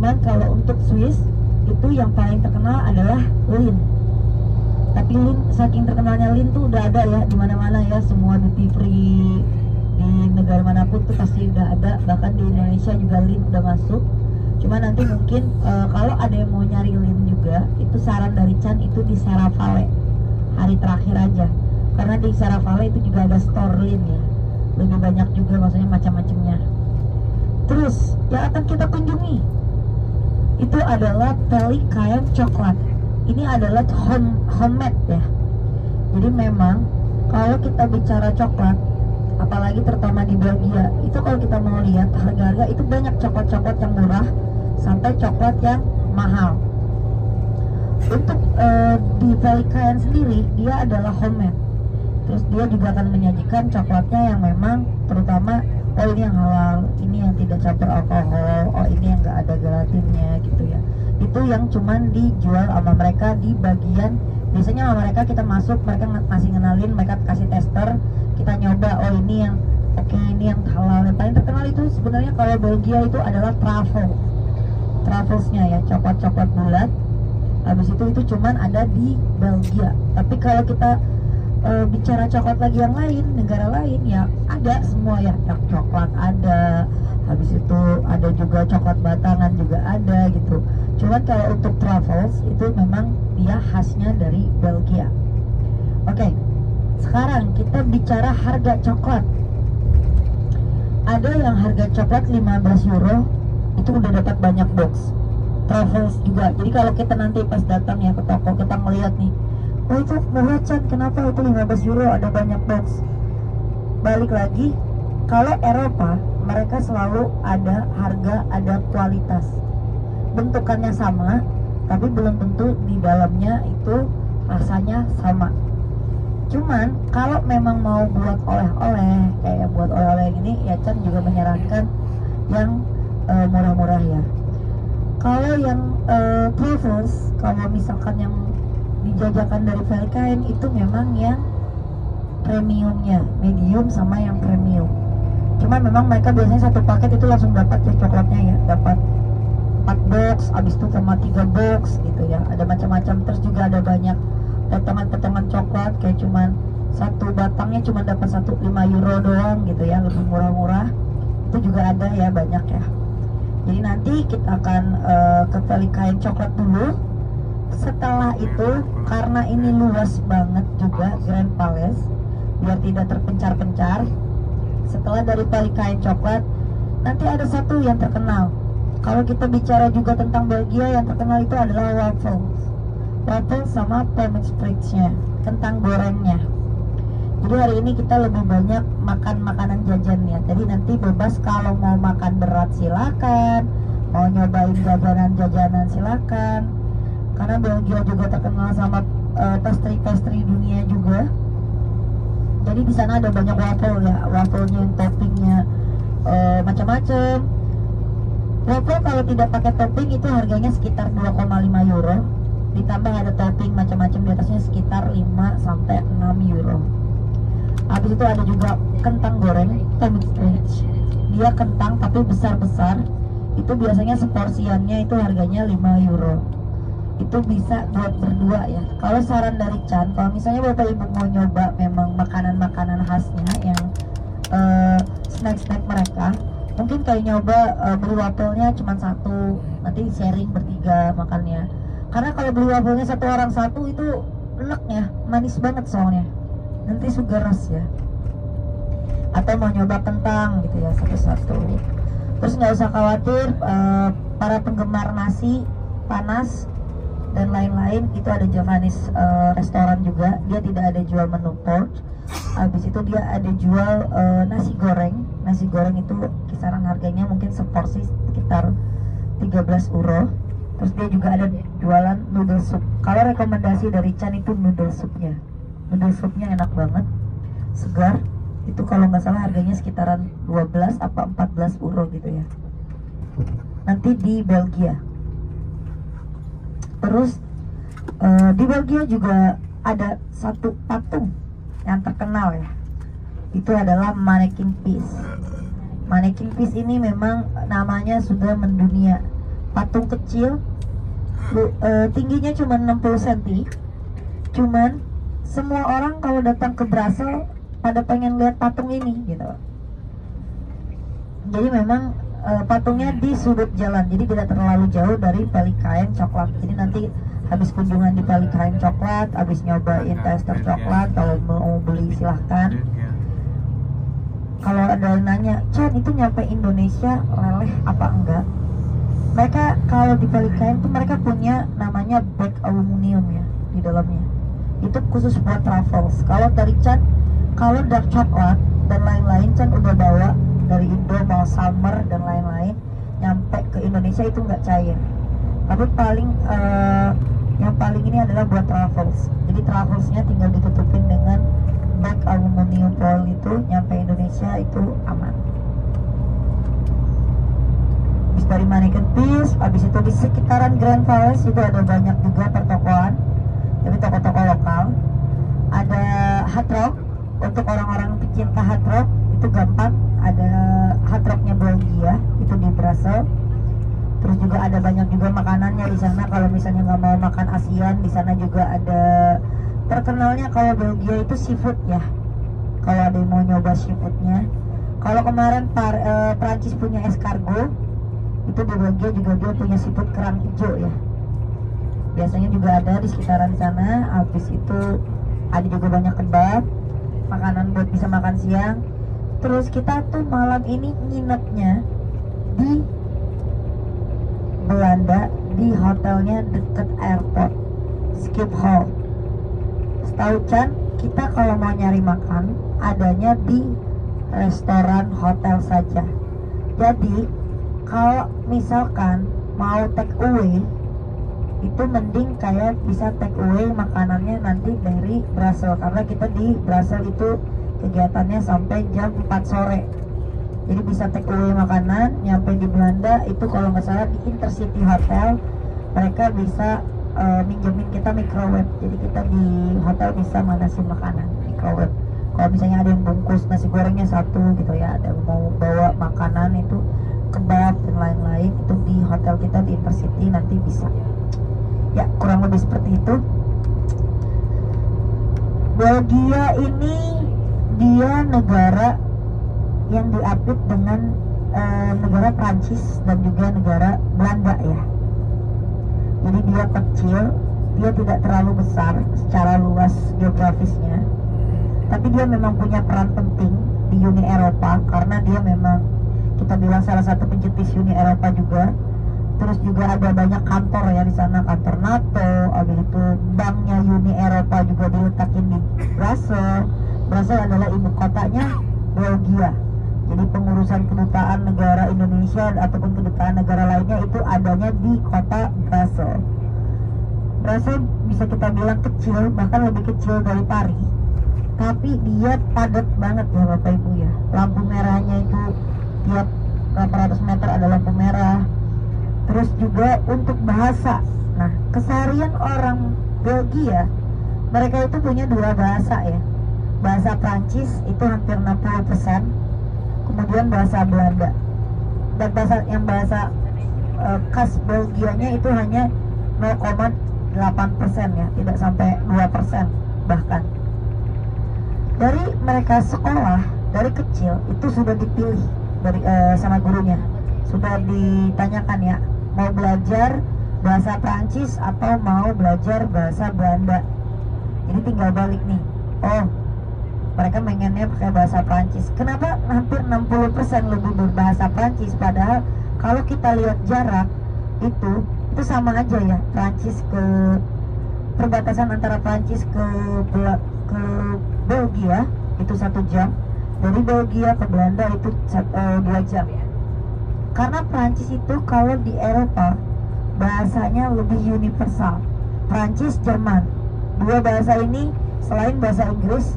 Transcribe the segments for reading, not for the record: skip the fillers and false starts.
Cuman kalau untuk Swiss itu yang paling terkenal adalah Lindt. Tapi Lindt, saking terkenalnya Lindt tuh udah ada ya di mana-mana ya, semua duty free di negara manapun tuh pasti udah ada, bahkan di Indonesia juga Lindt udah masuk. Cuma nanti mungkin kalau ada yang mau nyari Lindt juga, itu saran dari Chan itu di Serravalle hari terakhir aja, karena di Serravalle itu juga ada store Lindt ya, lebih banyak juga maksudnya macam-macamnya. Terus yang akan kita kunjungi itu adalah Pelikaian coklat. Ini adalah homemade ya. Jadi memang kalau kita bicara coklat, apalagi terutama di Belgia, itu kalau kita mau lihat harga-harga itu banyak coklat-coklat yang murah sampai coklat yang mahal. Untuk di Pelikaian sendiri dia adalah homemade. Terus dia juga akan menyajikan coklatnya yang memang terutama ini yang halal, ini yang tidak campur alkohol, ini yang nggak ada gelatinnya gitu ya. Itu yang cuman dijual sama mereka di bagian, biasanya sama mereka kita masuk, mereka masih ngenalin, mereka kasih tester, kita nyoba, ini yang oke, ini yang halal. Yang paling terkenal itu sebenarnya kalau Belgia itu adalah trufflesnya ya, coklat-coklat bulat. Habis itu cuman ada di Belgia. Tapi kalau kita bicara coklat lagi yang lain, negara lain ya ada semua ya, coklat ada, habis itu ada juga coklat batangan juga ada gitu. Cuman kalau untuk truffles itu memang dia khasnya dari Belgia. Oke, sekarang kita bicara harga coklat. Ada yang harga coklat 15 euro itu udah dapat banyak box. Truffles juga. Jadi kalau kita nanti pas datang ya ke toko, kita ngeliat nih, itu murah Chan, kenapa itu 15 euro ada banyak box. Balik lagi, kalau Eropa mereka selalu ada harga, ada kualitas. Bentukannya sama, tapi belum tentu di dalamnya itu rasanya sama. Cuman kalau memang mau buat oleh-oleh, kayak buat oleh-oleh ini ya, Chan juga menyarankan yang murah-murah ya. Kalau yang truffles, kalau misalkan yang dijajakan dari Pelikaian itu memang yang premiumnya, medium sama yang premium. Cuma memang mereka biasanya satu paket itu langsung dapat ya coklatnya ya, dapat 4 box, abis itu sama 3 box gitu ya, ada macam-macam. Terus juga ada banyak potongan-potongan coklat, kayak cuman satu batangnya cuma dapat 5 euro doang gitu ya, lebih murah-murah. Itu juga ada ya, banyak ya. Jadi nanti kita akan ke Pelikaian coklat dulu. Setelah itu, karena ini luas banget juga Grand Palace, biar tidak terpencar-pencar, setelah dari Pelikaian coklat nanti ada satu yang terkenal. Kalau kita bicara juga tentang Belgia, yang terkenal itu adalah waffles sama Pemmingspritsnya, kentang gorengnya. Jadi hari ini kita lebih banyak makan makanan jajannya. Jadi nanti bebas, kalau mau makan berat silakan, mau nyobain jajanan-jajanan silakan. Karena Belgia juga terkenal sama pastry dunia juga. Jadi di sana ada banyak waffle ya, wafflenya yang toppingnya macam-macam. Waffle kalau tidak pakai topping itu harganya sekitar 2,5 euro. Ditambah ada topping macam-macam di atasnya sekitar 5 sampai 6 euro. Habis itu ada juga kentang goreng, Pemmingsprits. Dia kentang tapi besar-besar. Itu biasanya seporsiannya itu harganya 5 euro. Itu bisa buat berdua ya. Kalau saran dari Chan, kalau misalnya Bapak Ibu mau nyoba memang makanan-makanan khasnya yang snack-snack mereka, mungkin kayak nyoba beli wafelnya cuma satu, nanti sharing bertiga makannya. Karena kalau beli wafelnya satu orang satu itu enaknya manis banget soalnya, nanti sugar rush ya. Atau mau nyoba kentang gitu ya, satu-satu. Terus nggak usah khawatir, para penggemar nasi panas dan lain-lain, itu ada Javanese restoran juga. Dia tidak ada jual menu pork. Habis itu dia ada jual nasi goreng. Nasi goreng itu kisaran harganya mungkin seporsi sekitar 13 euro. Terus dia juga ada jualan noodle soup. Kalau rekomendasi dari Chan itu noodle soupnya. Noodle soupnya enak banget, segar. Itu kalau nggak salah harganya sekitaran 12 apa 14 euro gitu ya. Nanti di Belgia. Terus di Belgia juga ada satu patung yang terkenal ya. Itu adalah Manneken Pis. Manneken Pis ini memang namanya sudah mendunia. patung kecil, tingginya cuma 60 cm. Cuman semua orang kalau datang ke Brussels pada pengen lihat patung ini gitu. Jadi memang patungnya di sudut jalan, jadi tidak terlalu jauh dari Pelikaen Coklat. Jadi nanti habis kunjungan di Pelikaen Coklat, habis nyobain tester coklat, kalau mau beli silahkan. Kalau ada yang nanya, Chan itu nyampe Indonesia leleh apa enggak? Mereka kalau di Pelikaen itu mereka punya namanya bag aluminium ya di dalamnya. Itu khusus buat travels. Kalau dari Chan, kalau dark coklat dan lain-lain Chan udah bawa dari Indo, mau summer dan lain-lain, nyampe ke Indonesia itu nggak cair. Tapi yang paling ini adalah buat travels. Jadi travelsnya tinggal ditutupin dengan bag aluminium foil, itu nyampe Indonesia itu aman. Habis dari Mannequin Peace, habis itu di sekitaran Grand Palace itu ada banyak juga pertokoan, tapi toko-toko lokal. Ada Hard Rock, untuk orang-orang pecinta Hard Rock itu gampang. Ada Hard Rocknya Belgia, itu di Brussels. Terus juga ada banyak juga makanannya di sana. Kalau misalnya nggak mau makan ASEAN, di sana juga ada. Terkenalnya kalau Belgia itu seafood ya. Kalau ada yang mau nyoba seafoodnya. Kalau kemarin Prancis punya escargot, itu di Belgia juga dia punya seafood kerang hijau ya. Biasanya juga ada di sekitaran sana. Habis itu ada juga banyak kebab, makanan buat bisa makan siang. Terus kita tuh malam ini nginepnya di Belanda, di hotelnya deket airport, Schiphol. Setahu Chan, kita kalau mau nyari makan adanya di restoran hotel saja. Jadi kalau misalkan mau take away, itu mending kayak bisa take away makanannya nanti dari Brussels, karena kita di Brussels itu kegiatannya sampai jam 4 sore. Jadi bisa take away makanan, nyampe di Belanda itu kalau nggak salah di Intercity Hotel, mereka bisa minjemin kita microwave. Jadi kita di hotel bisa manasin makanan microwave. Kalau misalnya ada yang bungkus nasi gorengnya satu gitu ya, ada yang mau bawa makanan itu kebab dan lain-lain, itu di hotel kita di Intercity nanti bisa. Ya kurang lebih seperti itu. Belgia ini dia negara yang diapit dengan negara Prancis dan juga negara Belanda ya. Jadi dia kecil, dia tidak terlalu besar secara luas geografisnya, tapi dia memang punya peran penting di Uni Eropa karena dia memang kita bilang salah satu pencetus Uni Eropa juga. Terus juga ada banyak kantor ya di sana, kantor NATO, habis itu banknya Uni Eropa juga diletakin di Brussels. Brussels adalah ibu kotanya Belgia. Jadi pengurusan kedutaan negara Indonesia ataupun kedutaan negara lainnya itu adanya di kota Brussels. Brussels bisa kita bilang kecil, bahkan lebih kecil dari Paris, tapi dia padat banget ya Bapak Ibu ya. Lampu merahnya itu tiap berapa ratus meter ada lampu merah. Terus juga untuk bahasa, nah keseharian orang Belgia, mereka itu punya dua bahasa ya. Bahasa Prancis itu hampir 60%, kemudian bahasa Belanda. Dan bahasa khas Belgianya itu hanya 0,8% ya, tidak sampai 2% bahkan. Dari mereka sekolah dari kecil itu sudah dipilih dari sama gurunya, sudah ditanyakan ya, mau belajar bahasa Prancis atau mau belajar bahasa Belanda. Jadi tinggal balik nih, oh mereka pengennya pakai bahasa Prancis. Kenapa hampir 60% lebih berbahasa Prancis? Padahal kalau kita lihat jarak itu sama aja ya. Prancis ke perbatasan antara Prancis ke Belgia itu 1 jam. Dari Belgia ke Belanda itu 2 jam. Karena Prancis itu kalau di Eropa bahasanya lebih universal. Prancis, Jerman, dua bahasa ini selain bahasa Inggris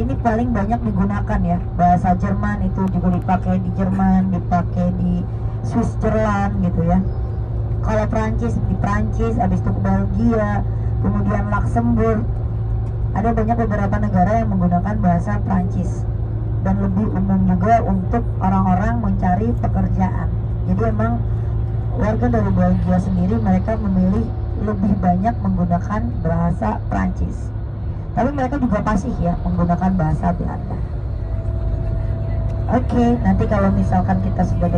ini paling banyak digunakan ya. Bahasa Jerman itu juga dipakai di Jerman, dipakai di Switzerland gitu ya. Kalau Prancis di Prancis, habis itu ke Belgia, kemudian Luxembourg. Ada banyak beberapa negara yang menggunakan bahasa Prancis. Dan lebih umum juga untuk orang-orang mencari pekerjaan. Jadi emang warga dari Belgia sendiri mereka memilih lebih banyak menggunakan bahasa Prancis. Tapi mereka juga fasih ya menggunakan bahasa Belanda. Oke, nanti kalau misalkan kita sudah